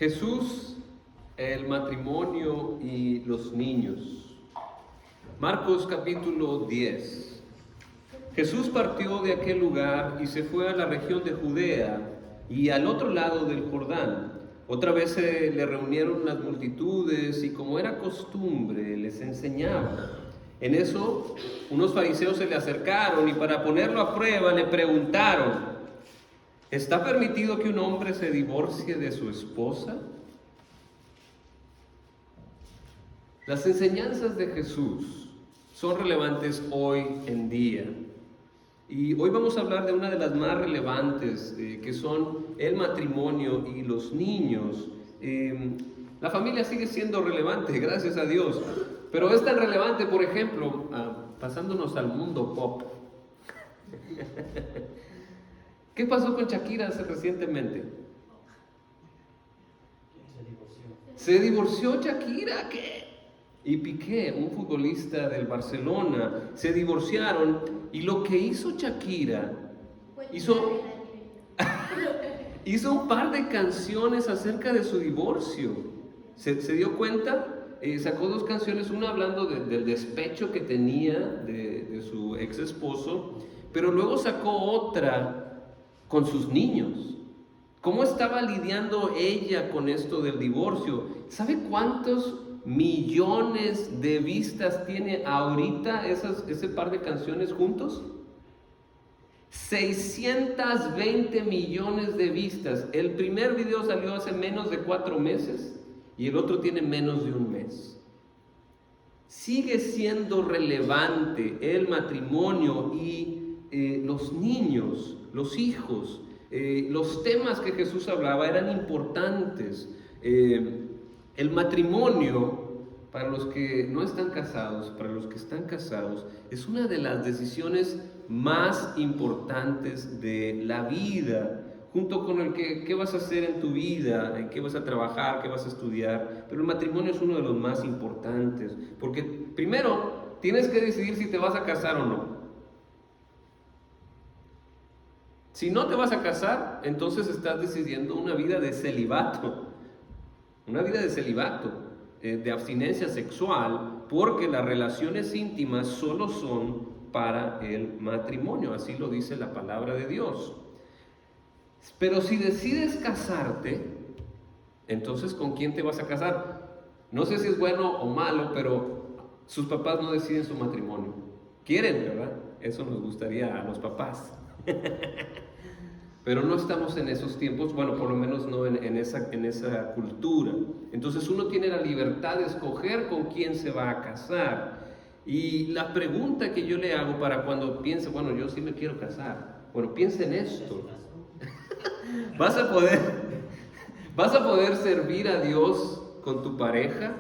Jesús, el matrimonio y los niños. Marcos capítulo 10. Jesús partió de aquel lugar y se fue a la región de Judea y al otro lado del Jordán. Otra vez se le reunieron las multitudes y, como era costumbre, les enseñaba. En eso, unos fariseos se le acercaron y, para ponerlo a prueba, le preguntaron: ¿está permitido que un hombre se divorcie de su esposa? Las enseñanzas de Jesús son relevantes hoy en día. Y hoy vamos a hablar de una de las más relevantes, que son el matrimonio y los niños. La familia sigue siendo relevante, gracias a Dios. Pero es tan relevante, por ejemplo, pasándonos al mundo pop. ¿Qué pasó con Shakira recientemente? Se divorció Shakira, ¿qué? Y Piqué, un futbolista del Barcelona, se divorciaron. Y lo que hizo Shakira, hizo un par de canciones acerca de su divorcio. ¿Se dio cuenta? Sacó dos canciones, una hablando del despecho que tenía de su ex esposo, pero luego sacó otra con sus niños. ¿Cómo estaba lidiando ella con esto del divorcio? ¿Sabe cuántos millones de vistas tiene ahorita ese par de canciones juntos? 620 millones de vistas. El primer video salió hace menos de 4 meses y el otro tiene menos de un mes. Sigue siendo relevante el matrimonio y los niños, los hijos. Los temas que Jesús hablaba eran importantes. El matrimonio, para los que no están casados, para los que están casados, es una de las decisiones más importantes de la vida, junto con el que qué vas a hacer en tu vida, en qué vas a trabajar, qué vas a estudiar. Pero el matrimonio es uno de los más importantes, porque primero tienes que decidir si te vas a casar o no. Si no te vas a casar, entonces estás decidiendo una vida de celibato. Una vida de celibato, de abstinencia sexual, porque las relaciones íntimas solo son para el matrimonio, así lo dice la palabra de Dios. Pero si decides casarte, entonces ¿con quién te vas a casar? No sé si es bueno o malo, pero sus papás no deciden su matrimonio. Quieren, ¿verdad? Eso nos gustaría a los papás. Pero no estamos en esos tiempos, bueno, por lo menos no en esa cultura. Entonces uno tiene la libertad de escoger con quién se va a casar. Y la pregunta que yo le hago para cuando piense, bueno, yo sí me quiero casar. Bueno, piensa en esto. ¿Vas a poder servir a Dios con tu pareja?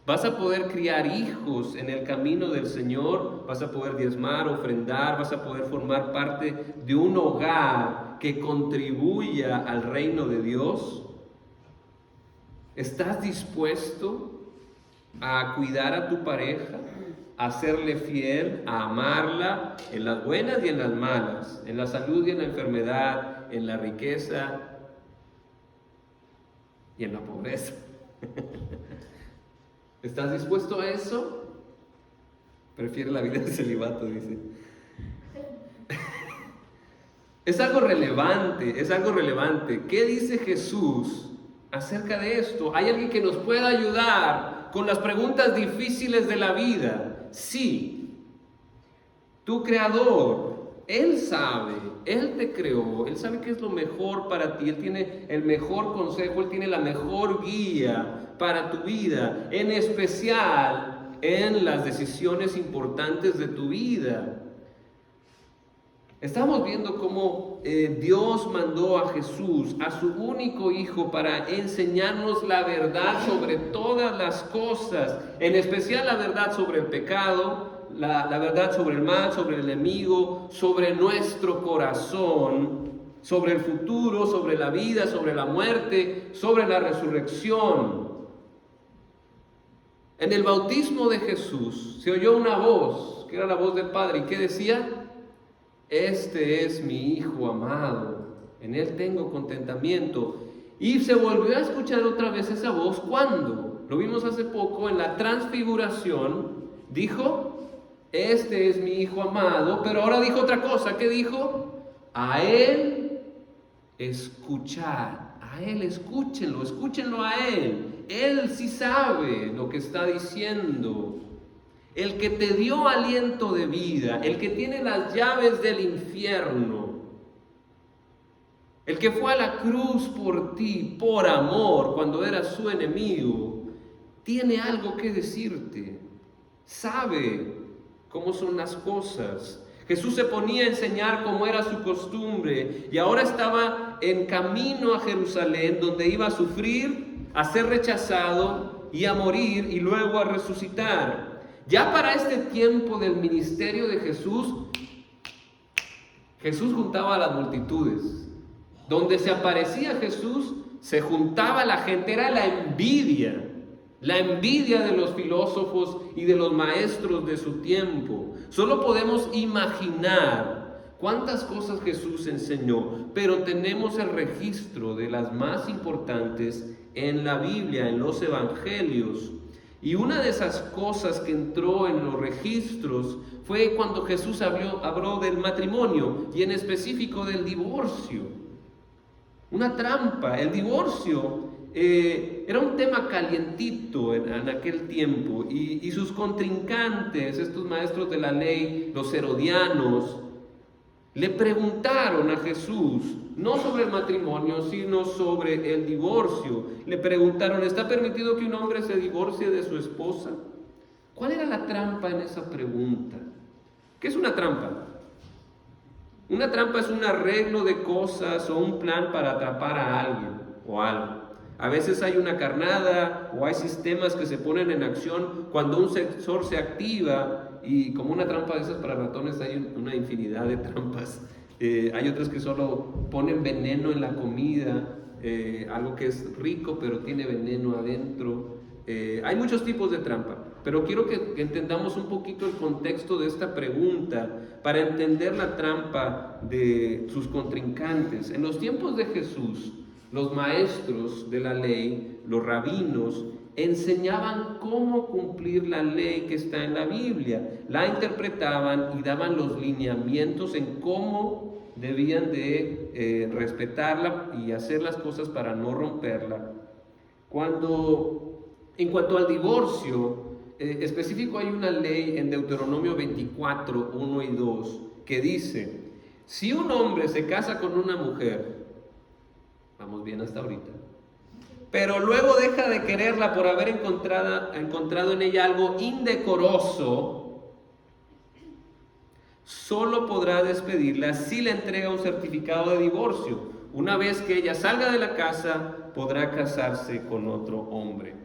¿Vas a poder criar hijos en el camino del Señor? ¿Vas a poder diezmar, ofrendar? ¿Vas a poder formar parte de un hogar que contribuya al reino de Dios? ¿Estás dispuesto a cuidar a tu pareja, a serle fiel, a amarla en las buenas y en las malas, en la salud y en la enfermedad, en la riqueza y en la pobreza? ¿Estás dispuesto a eso? Prefiere la vida de celibato, dice. Es algo relevante. ¿Qué dice Jesús acerca de esto? ¿Hay alguien que nos pueda ayudar con las preguntas difíciles de la vida? Sí. Tu Creador, Él sabe, Él te creó, Él sabe qué es lo mejor para ti, Él tiene el mejor consejo, Él tiene la mejor guía para tu vida, en especial en las decisiones importantes de tu vida. Estamos viendo cómo Dios mandó a Jesús, a su único Hijo, para enseñarnos la verdad sobre todas las cosas, en especial la verdad sobre el pecado, la verdad sobre el mal, sobre el enemigo, sobre nuestro corazón, sobre el futuro, sobre la vida, sobre la muerte, sobre la resurrección. En el bautismo de Jesús se oyó una voz, que era la voz del Padre, y ¿qué decía? Este es mi Hijo amado, en Él tengo contentamiento. Y se volvió a escuchar otra vez esa voz. ¿Cuándo? Lo vimos hace poco en la transfiguración. Dijo, este es mi Hijo amado. Pero ahora dijo otra cosa. ¿Qué dijo? A Él escuchad. A Él escúchenlo, escúchenlo a Él. Él sí sabe lo que está diciendo. El que te dio aliento de vida, el que tiene las llaves del infierno, el que fue a la cruz por ti, por amor, cuando eras su enemigo, tiene algo que decirte. Sabe cómo son las cosas. Jesús se ponía a enseñar como era su costumbre y ahora estaba en camino a Jerusalén, donde iba a sufrir, a ser rechazado y a morir y luego a resucitar. Ya para este tiempo del ministerio de Jesús, Jesús juntaba a las multitudes. Donde se aparecía Jesús, se juntaba la gente, era la envidia de los filósofos y de los maestros de su tiempo. Solo podemos imaginar cuántas cosas Jesús enseñó, pero tenemos el registro de las más importantes en la Biblia, en los evangelios. Y una de esas cosas que entró en los registros fue cuando Jesús habló del matrimonio y en específico del divorcio. Una trampa. El divorcio era un tema calientito en aquel tiempo y sus contrincantes, estos maestros de la ley, los herodianos, le preguntaron a Jesús, no sobre el matrimonio, sino sobre el divorcio. Le preguntaron, ¿está permitido que un hombre se divorcie de su esposa? ¿Cuál era la trampa en esa pregunta? ¿Qué es una trampa? Una trampa es un arreglo de cosas o un plan para atrapar a alguien o algo. A veces hay una carnada o hay sistemas que se ponen en acción cuando un sensor se activa, y como una trampa de esas para ratones hay una infinidad de trampas. Hay otras que solo ponen veneno en la comida, algo que es rico pero tiene veneno adentro. Hay muchos tipos de trampa, pero quiero que entendamos un poquito el contexto de esta pregunta para entender la trampa de sus contrincantes. En los tiempos de Jesús, los maestros de la ley, los rabinos, enseñaban cómo cumplir la ley que está en la Biblia, la interpretaban y daban los lineamientos en cómo debían de respetarla y hacer las cosas para no romperla. En cuanto al divorcio, específico, hay una ley en Deuteronomio 24, 1 y 2, que dice, si un hombre se casa con una mujer, vamos bien hasta ahorita, pero luego deja de quererla por haber encontrado en ella algo indecoroso, solo podrá despedirla si le entrega un certificado de divorcio. Una vez que ella salga de la casa, podrá casarse con otro hombre.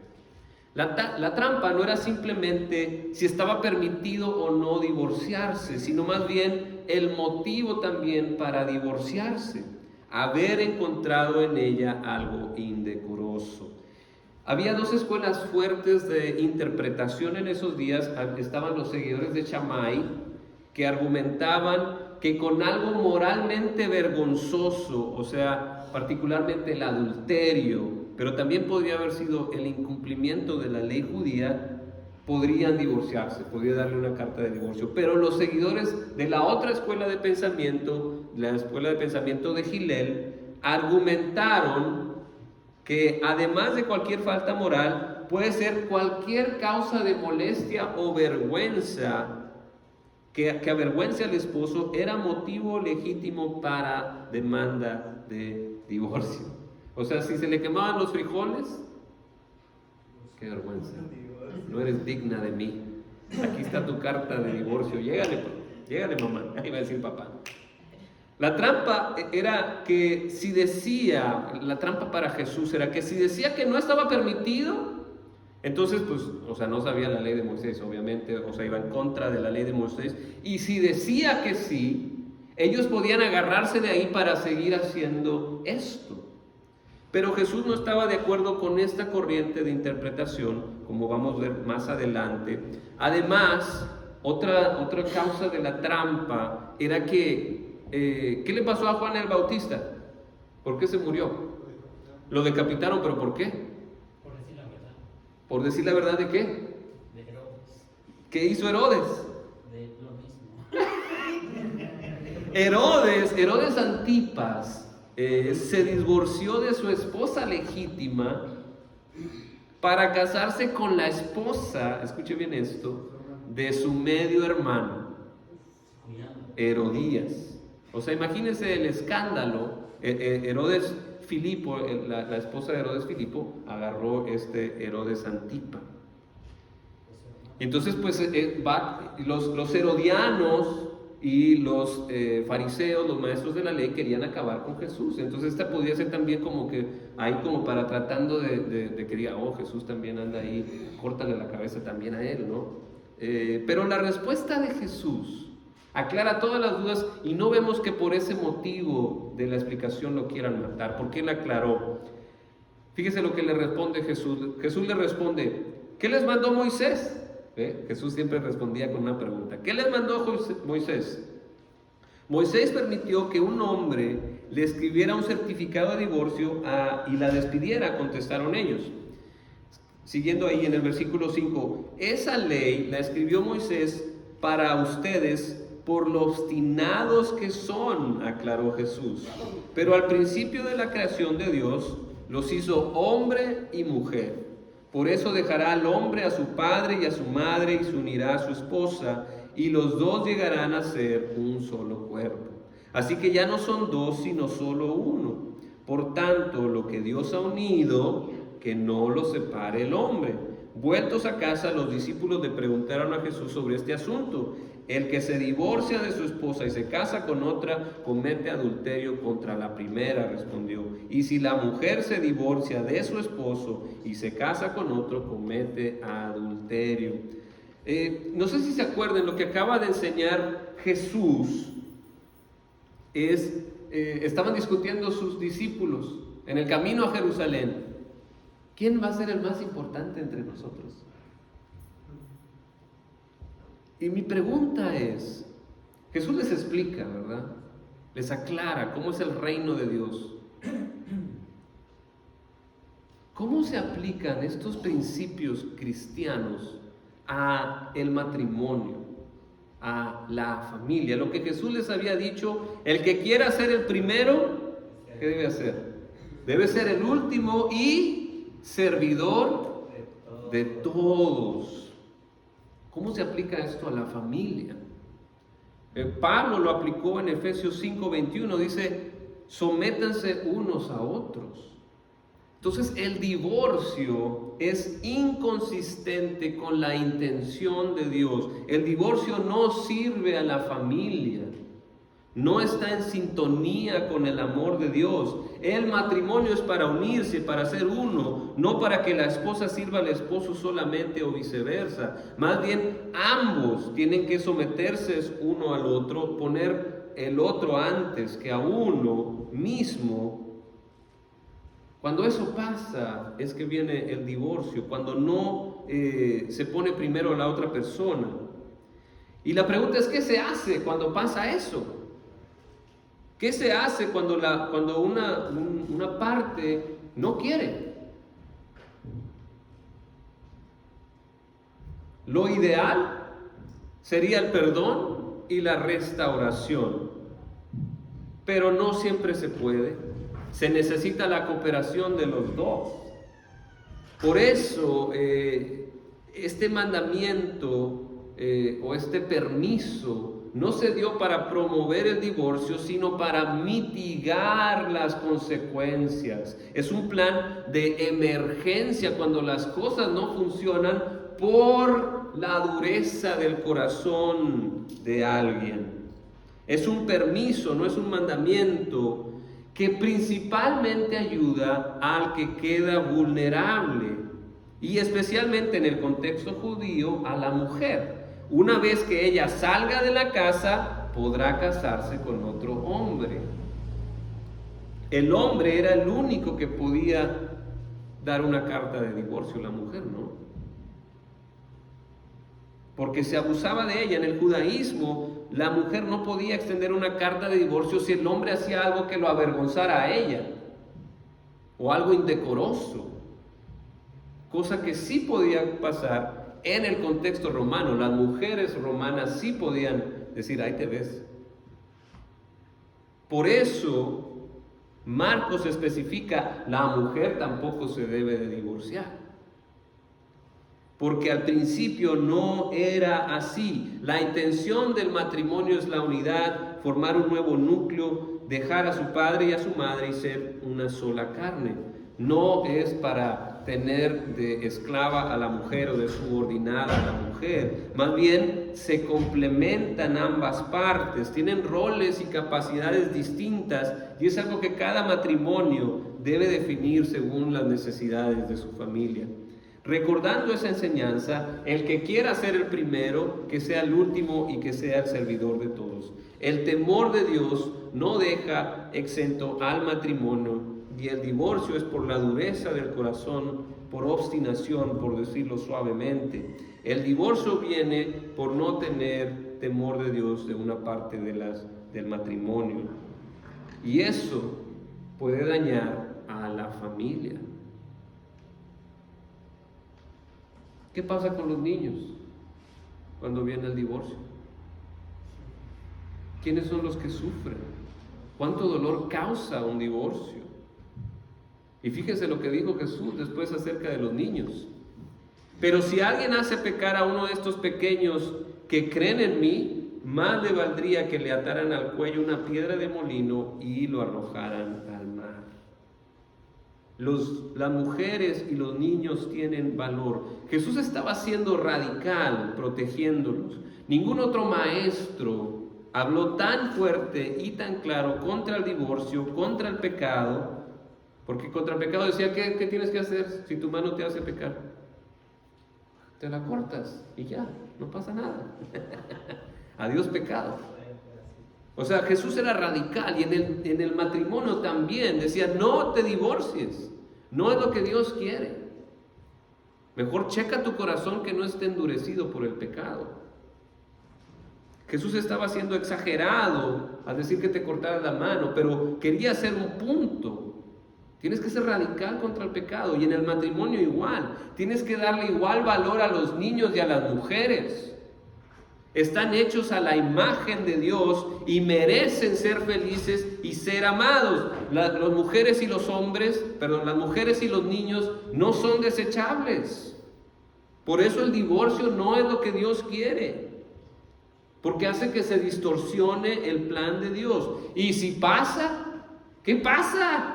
La trampa no era simplemente si estaba permitido o no divorciarse, sino más bien el motivo también para divorciarse: haber encontrado en ella algo indecoroso. Había dos escuelas fuertes de interpretación en esos días. Estaban los seguidores de Shammai, que argumentaban que con algo moralmente vergonzoso, o sea, particularmente el adulterio, pero también podría haber sido el incumplimiento de la ley judía, podrían divorciarse, podría darle una carta de divorcio. Pero los seguidores de la otra escuela de pensamiento, la escuela de pensamiento de Hillel, argumentaron que además de cualquier falta moral, puede ser cualquier causa de molestia o vergüenza que avergüence al esposo, era motivo legítimo para demanda de divorcio. O sea, si se le quemaban los frijoles, qué vergüenza, no eres digna de mí, aquí está tu carta de divorcio, llégale mamá, iba a decir papá. La trampa era que si decía, la trampa para Jesús era que si decía que no estaba permitido, entonces pues, o sea, no sabía la ley de Moisés, obviamente, o sea, iba en contra de la ley de Moisés. Y si decía que sí, ellos podían agarrarse de ahí para seguir haciendo esto. Pero Jesús no estaba de acuerdo con esta corriente de interpretación, como vamos a ver más adelante. Además, otra causa de la trampa era que, ¿qué le pasó a Juan el Bautista? ¿Por qué se murió? Lo decapitaron, ¿pero por qué? Por decir la verdad. ¿Por decir la verdad de qué? De Herodes. ¿Qué hizo Herodes? De lo mismo. Herodes Antipas se divorció de su esposa legítima para casarse con la esposa, escuche bien esto, de su medio hermano, Herodías. O sea, imagínense el escándalo. Herodes Filipo, la esposa de Herodes Filipo, agarró Herodes Antipa. Entonces, pues, los herodianos y los fariseos, los maestros de la ley, querían acabar con Jesús. Entonces esta podía ser también como que ahí como para tratando de que diga, oh, Jesús también anda ahí, córtale la cabeza también a él, ¿no? Pero la respuesta de Jesús aclara todas las dudas y no vemos que por ese motivo de la explicación lo quieran matar, porque él aclaró. Fíjese lo que le responde Jesús. Jesús le responde, ¿qué les mandó Moisés? Jesús siempre respondía con una pregunta. ¿Qué les mandó Moisés? Moisés permitió que un hombre le escribiera un certificado de divorcio y la despidiera, contestaron ellos. Siguiendo ahí en el versículo 5, esa ley la escribió Moisés para ustedes por lo obstinados que son, aclaró Jesús. Pero al principio de la creación de Dios los hizo hombre y mujer. Por eso dejará al hombre a su padre y a su madre y se unirá a su esposa, y los dos llegarán a ser un solo cuerpo. Así que ya no son dos, sino solo uno. Por tanto, lo que Dios ha unido, que no lo separe el hombre. Vueltos a casa, los discípulos le preguntaron a Jesús sobre este asunto. El que se divorcia de su esposa y se casa con otra, comete adulterio contra la primera, respondió. Y si la mujer se divorcia de su esposo y se casa con otro, comete adulterio. No sé si se acuerdan, lo que acaba de enseñar Jesús estaban discutiendo sus discípulos en el camino a Jerusalén. ¿Quién va a ser el más importante entre nosotros? Y mi pregunta es, Jesús les explica, ¿verdad? Les aclara cómo es el reino de Dios. ¿Cómo se aplican estos principios cristianos a el matrimonio, a la familia? Lo que Jesús les había dicho, el que quiera ser el primero, ¿qué debe hacer? Debe ser el último y servidor de todos. ¿Cómo se aplica esto a la familia? Pablo lo aplicó en Efesios 5:21, dice, sométanse unos a otros. Entonces el divorcio es inconsistente con la intención de Dios. El divorcio no sirve a la familia, no está en sintonía con el amor de Dios. El matrimonio es para unirse, para ser uno, no para que la esposa sirva al esposo solamente o viceversa. Más bien, ambos tienen que someterse uno al otro, poner el otro antes que a uno mismo. Cuando eso pasa, es que viene el divorcio, cuando no se pone primero a la otra persona. Y la pregunta es, ¿qué se hace cuando pasa eso? ¿Qué se hace cuando una parte no quiere? Lo ideal sería el perdón y la restauración, pero no siempre se puede. Se necesita la cooperación de los dos. Por eso, este mandamiento o este permiso no se dio para promover el divorcio, sino para mitigar las consecuencias. Es un plan de emergencia cuando las cosas no funcionan por la dureza del corazón de alguien. Es un permiso, no es un mandamiento, que principalmente ayuda al que queda vulnerable, y especialmente en el contexto judío, a la mujer. Una vez que ella salga de la casa, podrá casarse con otro hombre. El hombre era el único que podía dar una carta de divorcio, la mujer no. Porque se abusaba de ella. En el judaísmo, la mujer no podía extender una carta de divorcio si el hombre hacía algo que lo avergonzara a ella. o algo indecoroso, cosa que sí podía pasar en el contexto romano. Las mujeres romanas sí podían decir, ahí te ves. Por eso Marcos especifica, la mujer tampoco se debe de divorciar. Porque al principio no era así. La intención del matrimonio es la unidad, formar un nuevo núcleo, dejar a su padre y a su madre y ser una sola carne. No es para tener de esclava a la mujer o de subordinada a la mujer. Más bien se complementan ambas partes, tienen roles y capacidades distintas y es algo que cada matrimonio debe definir según las necesidades de su familia. Recordando esa enseñanza, el que quiera ser el primero, que sea el último y que sea el servidor de todos. El temor de Dios no deja exento al matrimonio y el divorcio es por la dureza del corazón, por obstinación, por decirlo suavemente. El divorcio viene por no tener temor de Dios de una parte del matrimonio. Y eso puede dañar a la familia. ¿Qué pasa con los niños cuando viene el divorcio? ¿Quiénes son los que sufren? ¿Cuánto dolor causa un divorcio? Y fíjense lo que dijo Jesús después acerca de los niños. Pero si alguien hace pecar a uno de estos pequeños que creen en mí, más le valdría que le ataran al cuello una piedra de molino y lo arrojaran al mar. Las mujeres y los niños tienen valor. Jesús estaba siendo radical, protegiéndolos. Ningún otro maestro habló tan fuerte y tan claro contra el divorcio, contra el pecado, porque contra el pecado decía, ¿qué tienes que hacer si tu mano te hace pecar? Te la cortas y ya, no pasa nada. Adiós pecado. O sea, Jesús era radical y en el matrimonio también decía, no te divorcies, no es lo que Dios quiere. Mejor checa tu corazón que no esté endurecido por el pecado. Jesús estaba siendo exagerado al decir que te cortaras la mano, pero quería hacer un punto. Tienes que ser radical contra el pecado y en el matrimonio igual. Tienes que darle igual valor a los niños y a las mujeres. Están hechos a la imagen de Dios y merecen ser felices y ser amados. Las mujeres y los hombres, las mujeres y los niños no son desechables. Por eso el divorcio no es lo que Dios quiere, porque hace que se distorsione el plan de Dios. Y si pasa, ¿qué pasa?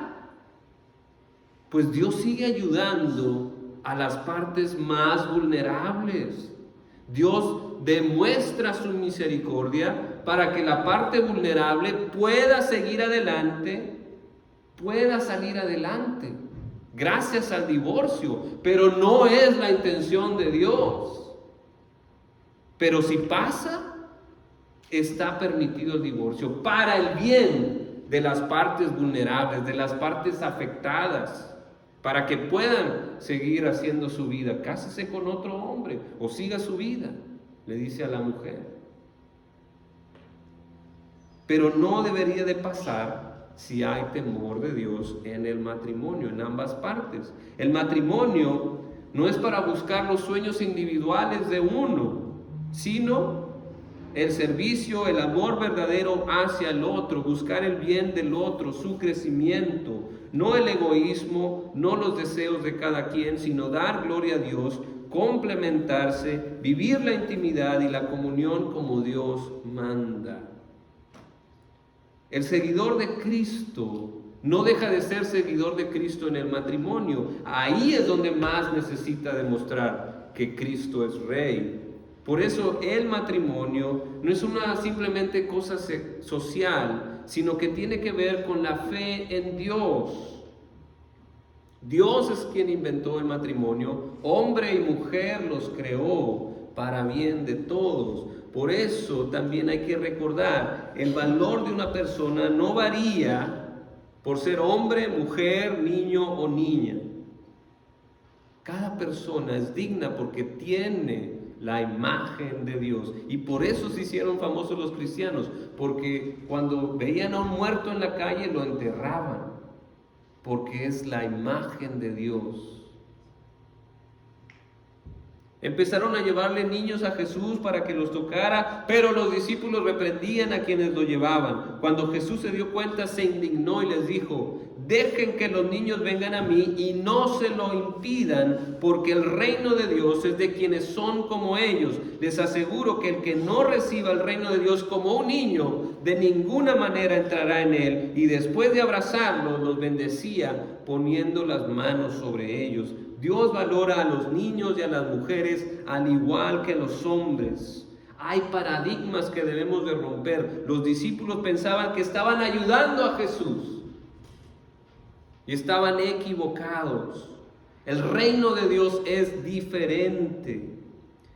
Pues Dios sigue ayudando a las partes más vulnerables. Dios demuestra su misericordia para que la parte vulnerable pueda seguir adelante, pueda salir adelante, gracias al divorcio, pero no es la intención de Dios. Pero si pasa, está permitido el divorcio para el bien de las partes vulnerables, de las partes afectadas, para que puedan seguir haciendo su vida. Cásese con otro hombre o siga su vida, le dice a la mujer. Pero no debería de pasar si hay temor de Dios en el matrimonio, en ambas partes. El matrimonio no es para buscar los sueños individuales de uno, sino el servicio, el amor verdadero hacia el otro, buscar el bien del otro, su crecimiento, no el egoísmo, no los deseos de cada quien, sino dar gloria a Dios, complementarse, vivir la intimidad y la comunión como Dios manda. El seguidor de Cristo no deja de ser seguidor de Cristo en el matrimonio. Ahí es donde más necesita demostrar que Cristo es Rey. Por eso el matrimonio no es una simplemente cosa social, sino que tiene que ver con la fe en Dios. Dios es quien inventó el matrimonio, hombre y mujer los creó para bien de todos. Por eso también hay que recordar, el valor de una persona no varía por ser hombre, mujer, niño o niña. Cada persona es digna porque tiene la imagen de Dios. Y por eso se hicieron famosos los cristianos, porque cuando veían a un muerto en la calle lo enterraban. porque es la imagen de Dios. Empezaron a llevarle niños a Jesús para que los tocara, pero los discípulos reprendían a quienes lo llevaban. Cuando Jesús se dio cuenta, se indignó y les dijo: dejen que los niños vengan a mí y no se lo impidan, porque el reino de Dios es de quienes son como ellos. Les aseguro que el que no reciba el reino de Dios como un niño, de ninguna manera entrará en él. Y después de abrazarlos, los bendecía poniendo las manos sobre ellos. Dios valora a los niños y a las mujeres al igual que a los hombres. Hay paradigmas que debemos de romper. Los discípulos pensaban que estaban ayudando a Jesús y estaban equivocados. El reino de Dios es diferente.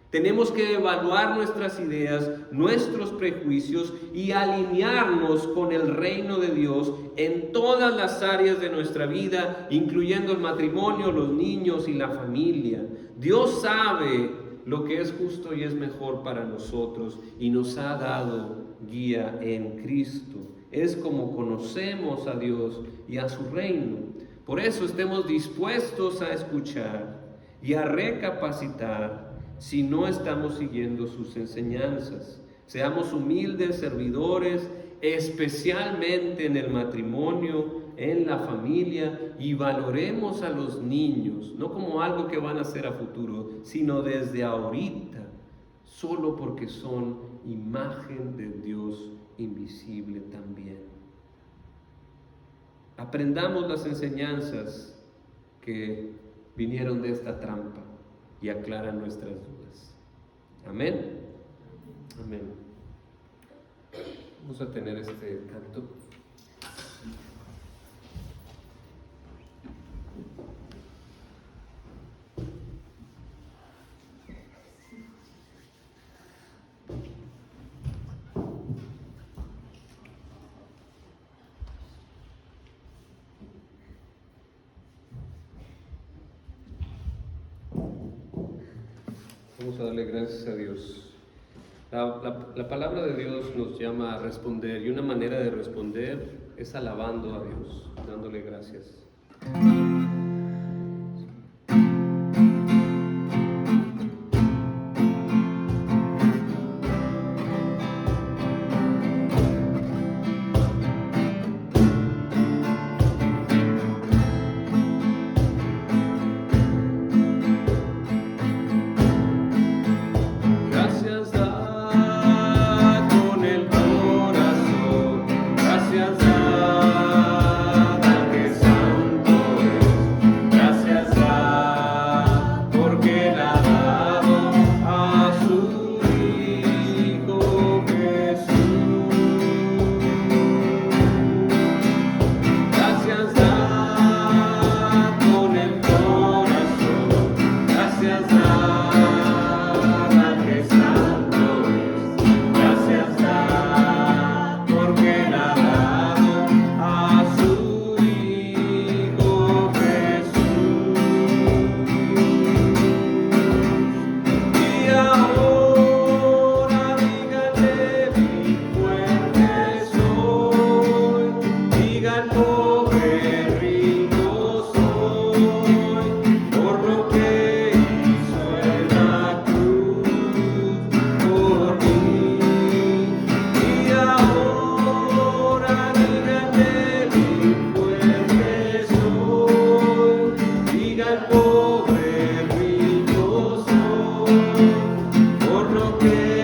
Tenemos que evaluar nuestras ideas, nuestros prejuicios y alinearnos con el reino de Dios en todas las áreas de nuestra vida, incluyendo el matrimonio, los niños y la familia. Dios sabe lo que es justo y es mejor para nosotros y nos ha dado guía en Cristo. Es como conocemos a Dios y a su reino. Por eso estemos dispuestos a escuchar y a recapacitar si no estamos siguiendo sus enseñanzas. Seamos humildes servidores, especialmente en el matrimonio, en la familia, y valoremos a los niños, no como algo que van a hacer a futuro, sino desde ahorita, solo porque son imagen de Dios invisible también. Aprendamos las enseñanzas que vinieron de esta trampa y aclaran nuestras dudas. Amén. Amén. Vamos a tener este canto. Vamos a darle gracias a Dios. La palabra de Dios nos llama a responder, y una manera de responder es alabando a Dios, dándole gracias. Pobre rico soy, por lo que